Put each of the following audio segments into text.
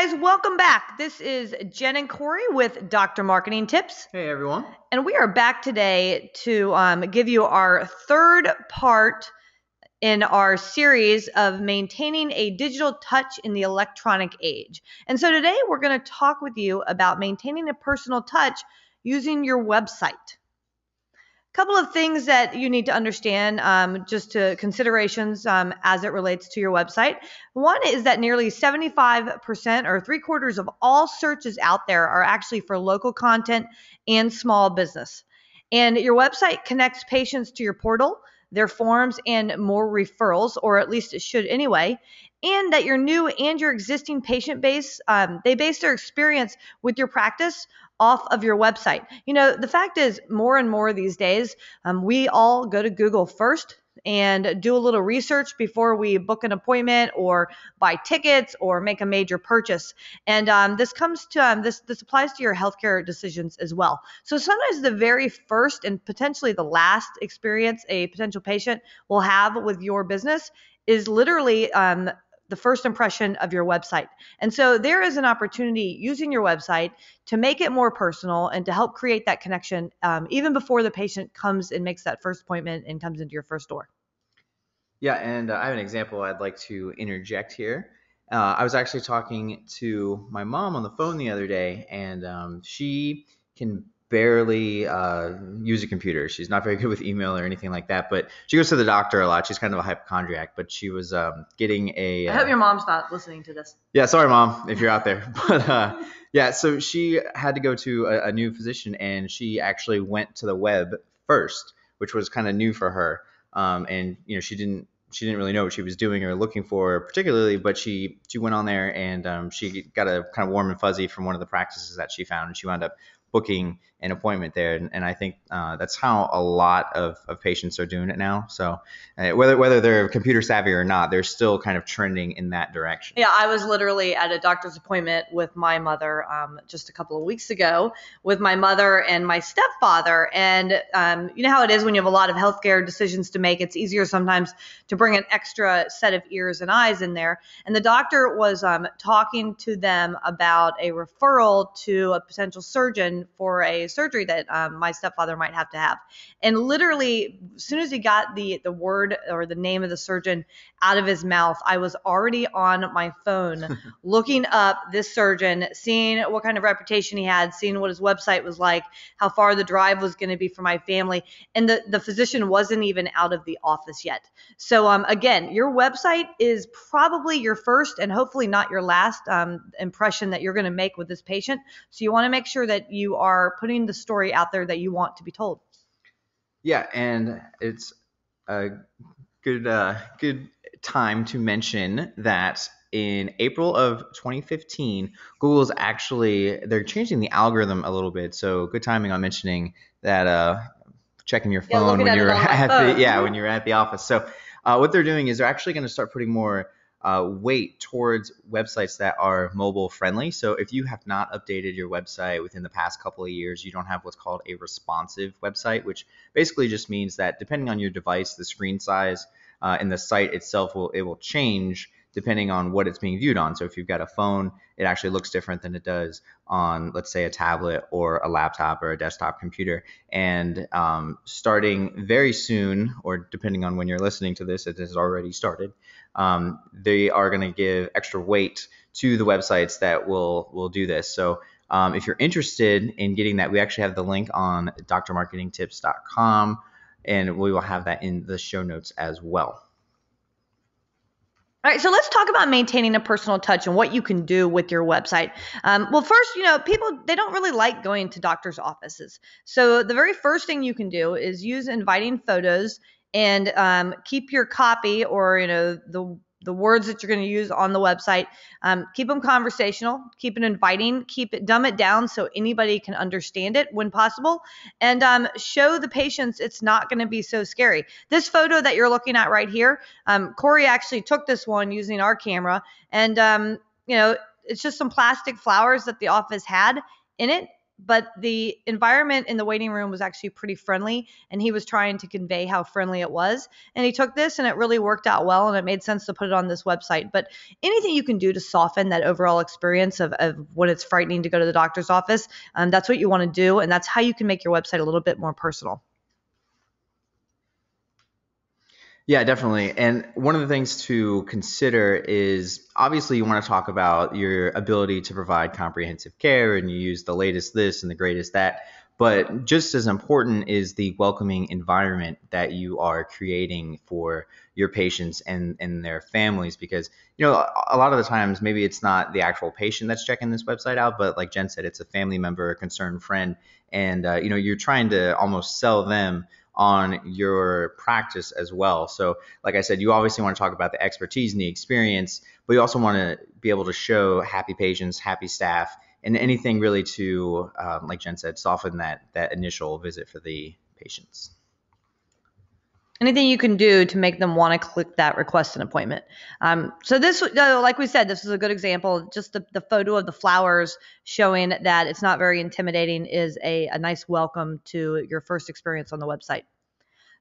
guys, welcome back. This is Jen and Corey with Dr. Marketing Tips. Hey everyone. And we are back today to give you our third part in our series of maintaining a digital touch in the electronic age. And so today we're going to talk with you about maintaining a personal touch using your website. Couple of things that you need to understand, just to considerations as it relates to your website. One is that nearly 75% or 3/4 of all searches out there are actually for local content and small business. And your website connects patients to your portal, their forms, and more referrals, or at least it should anyway. And that your new and your existing patient base, they base their experience with your practice off of your website. You know, the fact is, more and more these days, we all go to Google first and do a little research before we book an appointment or buy tickets or make a major purchase. And this comes to this applies to your healthcare decisions as well. So sometimes the very first and potentially the last experience a potential patient will have with your business is literally the first impression of your website. And so there is an opportunity using your website to make it more personal and to help create that connection even before the patient comes and makes that first appointment and comes into your first door. Yeah, and I have an example I'd like to interject here. I was actually talking to my mom on the phone the other day, and she can barely use a computer. She's not very good with email or anything like that, but she goes to the doctor a lot. She's kind of a hypochondriac, but she was getting a... I hope your mom's not listening to this. Yeah, sorry, Mom, if you're out there. But yeah, so she had to go to a new physician, and she actually went to the web first, which was kind of new for her. And she didn't really know what she was doing or looking for particularly, but she went on there and she got a kind of warm and fuzzy from one of the practices that she found, and she wound up booking an appointment there. And I think that's how a lot of patients are doing it now. So whether they're computer savvy or not, they're still kind of trending in that direction. Yeah, I was literally at a doctor's appointment with my mother just a couple of weeks ago with my mother and my stepfather. And you know how it is when you have a lot of healthcare decisions to make, it's easier sometimes to bring an extra set of ears and eyes in there. And the doctor was talking to them about a referral to a potential surgeon for a surgery that my stepfather might have to have. And literally, as soon as he got the word or the name of the surgeon out of his mouth, I was already on my phone looking up this surgeon, seeing what kind of reputation he had, seeing what his website was like, how far the drive was going to be for my family. And the physician wasn't even out of the office yet. So again, your website is probably your first and hopefully not your last impression that you're going to make with this patient. So you want to make sure that you are putting the story out there that you want to be told. Yeah, and it's a good time to mention that in April of 2015, Google's they're changing the algorithm a little bit. So good timing on mentioning that checking your phone when you're when you're at the office. So what they're doing is they're actually going to start putting more weight towards websites that are mobile friendly. So if you have not updated your website within the past couple of years, you don't have what's called a responsive website, which basically just means that depending on your device, the screen size and the site itself will change depending on what it's being viewed on. So if you've got a phone, it actually looks different than it does on, let's say, a tablet or a laptop or a desktop computer. And starting very soon, or depending on when you're listening to this, it has already started, they are going to give extra weight to the websites that will do this. So if you're interested in getting that, we actually have the link on drmarketingtips.com, and we will have that in the show notes as well. All right, so let's talk about maintaining a personal touch and what you can do with your website. Well, first, people, they don't really like going to doctor's offices. So the very first thing you can do is use inviting photos and keep your copy or, the words that you're going to use on the website, keep them conversational, keep it inviting, dumb it down so anybody can understand it when possible, and show the patients it's not going to be so scary. This photo that you're looking at right here, Corey actually took this one using our camera, and it's just some plastic flowers that the office had in it. but the environment in the waiting room was actually pretty friendly, and he was trying to convey how friendly it was. And he took this, and it really worked out well, and it made sense to put it on this website. But anything you can do to soften that overall experience of when it's frightening to go to the doctor's office, that's what you want to do, and that's how you can make your website a little bit more personal. Yeah, definitely. And one of the things to consider is obviously you want to talk about your ability to provide comprehensive care and you use the latest this and the greatest that. But just as important is the welcoming environment that you are creating for your patients and their families. Because, a lot of the times maybe it's not the actual patient that's checking this website out, but like Jen said, it's a family member, a concerned friend. And, you're trying to almost sell them on your practice as well. So like I said, you obviously want to talk about the expertise and the experience, but you also want to be able to show happy patients, happy staff, and anything really to, like Jen said, soften that initial visit for the patients. Anything you can do to make them want to click that request an appointment. So this, like we said, this is a good example. Just the photo of the flowers showing that it's not very intimidating is a nice welcome to your first experience on the website.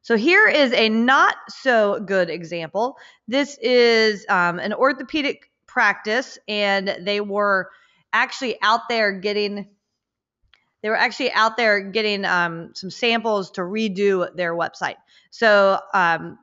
So here is a not so good example. This is an orthopedic practice, and they were actually out there getting some samples to redo their website. So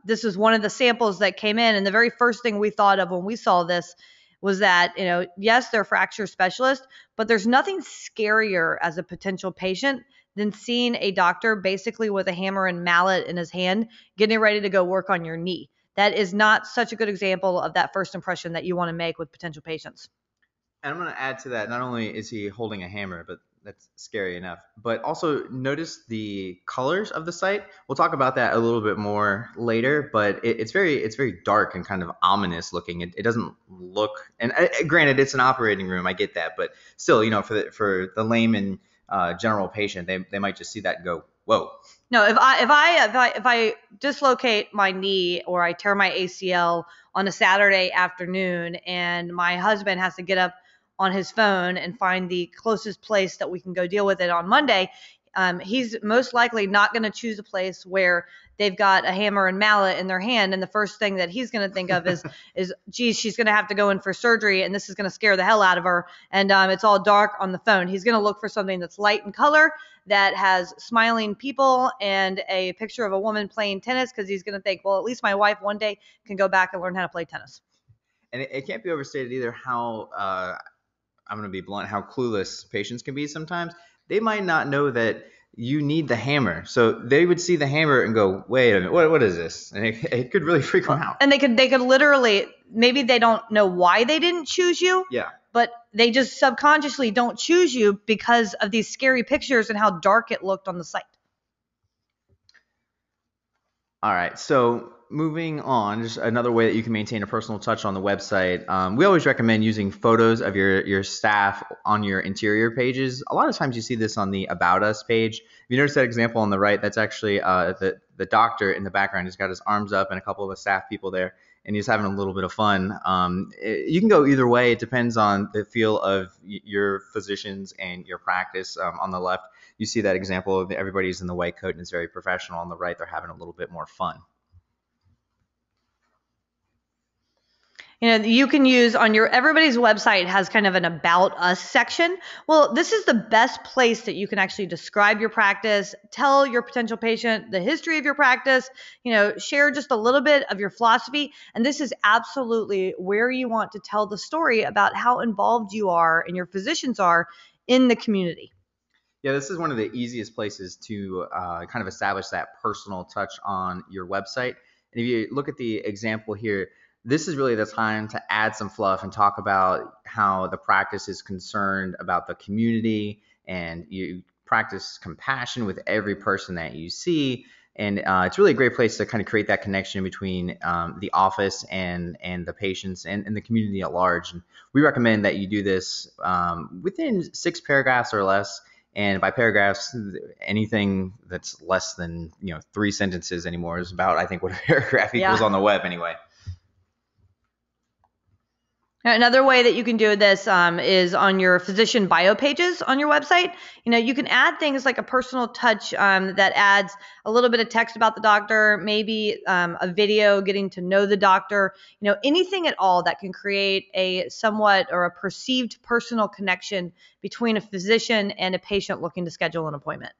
this was one of the samples that came in, and the very first thing we thought of when we saw this was that, yes, they're fracture specialists, but there's nothing scarier as a potential patient than seeing a doctor basically with a hammer and mallet in his hand, getting ready to go work on your knee. That is not such a good example of that first impression that you want to make with potential patients. And I'm going to add to that, not only is he holding a hammer, but that's scary enough, but also notice the colors of the site. We'll talk about that a little bit more later, but it's very dark and kind of ominous looking. It doesn't look, and granted, it's an operating room, I get that, but still, for the layman general patient, they might just see that and go, whoa. No, if I dislocate my knee or I tear my ACL on a Saturday afternoon and my husband has to get up on his phone and find the closest place that we can go deal with it on Monday, he's most likely not going to choose a place where they've got a hammer and mallet in their hand, and the first thing that he's going to think of is geez, she's going to have to go in for surgery, and this is going to scare the hell out of her, and it's all dark on the phone. He's going to look for something that's light in color, that has smiling people and a picture of a woman playing tennis, because he's going to think, well, at least my wife one day can go back and learn how to play tennis. And it can't be overstated either how I'm going to be blunt, how clueless patients can be sometimes. They might not know that you need the hammer. So they would see the hammer and go, wait a minute, what is this? And it could really freak them out. And they could literally, maybe they don't know why they didn't choose you. Yeah. But they just subconsciously don't choose you because of these scary pictures and how dark it looked on the site. All right, so moving on, just another way that you can maintain a personal touch on the website. We always recommend using photos of your staff on your interior pages. A lot of times you see this on the About Us page. If you notice that example on the right, that's actually the doctor in the background. He's got his arms up and a couple of the staff people there, and he's having a little bit of fun. You can go either way. It depends on the feel of your physicians and your practice. On the left, you see that example of everybody's in the white coat and it's very professional. On the right, they're having a little bit more fun. You can use on everybody's website has kind of an About Us section. Well, this is the best place that you can actually describe your practice, tell your potential patient the history of your practice, share just a little bit of your philosophy. And this is absolutely where you want to tell the story about how involved you are and your physicians are in the community. Yeah, this is one of the easiest places to kind of establish that personal touch on your website. And if you look at the example here, this is really the time to add some fluff and talk about how the practice is concerned about the community, and you practice compassion with every person that you see. And it's really a great place to kind of create that connection between the office and the patients and the community at large. And we recommend that you do this within 6 paragraphs or less. And by paragraphs, anything that's less than 3 sentences anymore is about, I think, what a paragraph equals on the web anyway. Another way that you can do this is on your physician bio pages on your website. You can add things like a personal touch that adds a little bit of text about the doctor, maybe a video getting to know the doctor, anything at all that can create a somewhat or a perceived personal connection between a physician and a patient looking to schedule an appointment.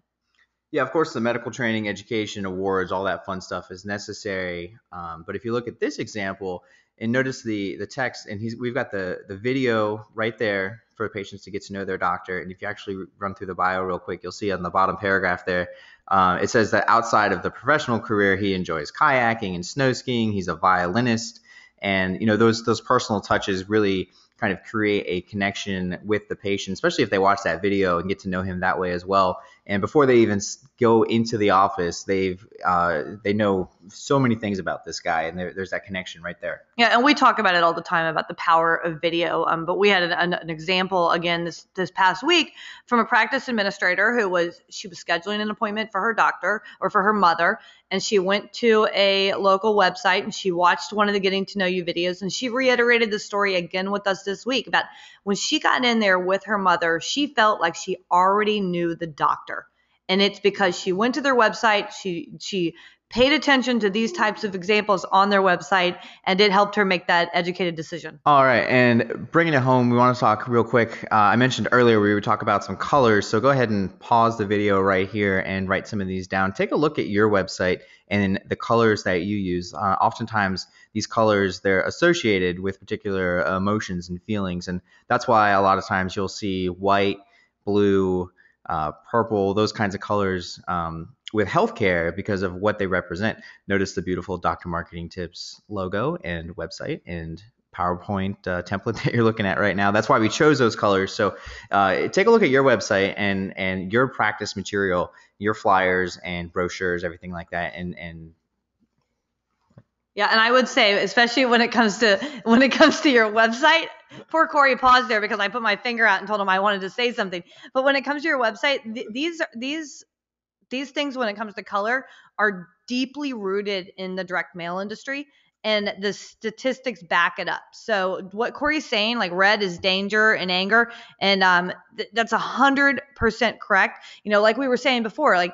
Yeah, of course, the medical training, education, awards, all that fun stuff is necessary. But if you look at this example and notice the text, and we've got the video right there for patients to get to know their doctor. And if you actually run through the bio real quick, you'll see on the bottom paragraph there, it says that outside of the professional career, he enjoys kayaking and snow skiing. He's a violinist. And, those personal touches really kind of create a connection with the patient, especially if they watch that video and get to know him that way as well. And before they even go into the office, they know so many things about this guy, and there's that connection right there. Yeah, and we talk about it all the time about the power of video. But we had an example again this past week from a practice administrator she was scheduling an appointment for her doctor or for her mother, and she went to a local website and she watched one of the Getting to Know You videos, and she reiterated the story again with us this week about when she got in there with her mother, she felt like she already knew the doctor. And it's because she went to their website, she paid attention to these types of examples on their website, and it helped her make that educated decision. All right, and bringing it home, we want to talk real quick. I mentioned earlier we would talk about some colors, so go ahead and pause the video right here and write some of these down. Take a look at your website and the colors that you use. Oftentimes, these colors, they're associated with particular emotions and feelings, and that's why a lot of times you'll see white, blue, purple, those kinds of colors with healthcare because of what they represent. Notice the beautiful Dr. Marketing Tips logo and website and PowerPoint template that you're looking at right now. That's why we chose those colors. So take a look at your website and your practice material, your flyers and brochures, everything like that. And yeah, and I would say, especially when it comes to your website, poor Corey paused there because I put my finger out and told him I wanted to say something. But when it comes to your website, these things, when it comes to color, are deeply rooted in the direct mail industry, and the statistics back it up. So what Corey's saying, like red is danger and anger, and that's 100% correct. Like we were saying before,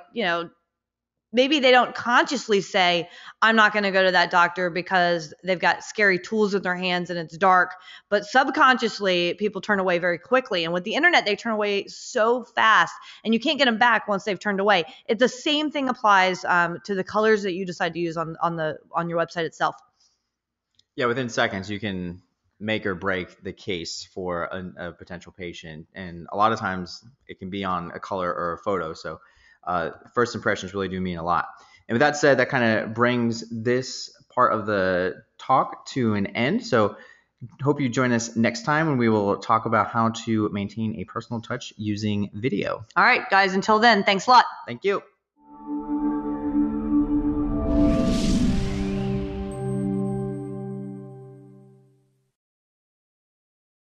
maybe they don't consciously say, I'm not going to go to that doctor because they've got scary tools in their hands and it's dark. But subconsciously, people turn away very quickly. And with the internet, they turn away so fast and you can't get them back once they've turned away. The same thing applies to the colors that you decide to use on your website itself. Yeah, within seconds, you can make or break the case for a potential patient. And a lot of times it can be on a color or a photo. So first impressions really do mean a lot. And with that said, that kind of brings this part of the talk to an end. So hope you join us next time when we will talk about how to maintain a personal touch using video. All right, guys, until then, thanks a lot. Thank you.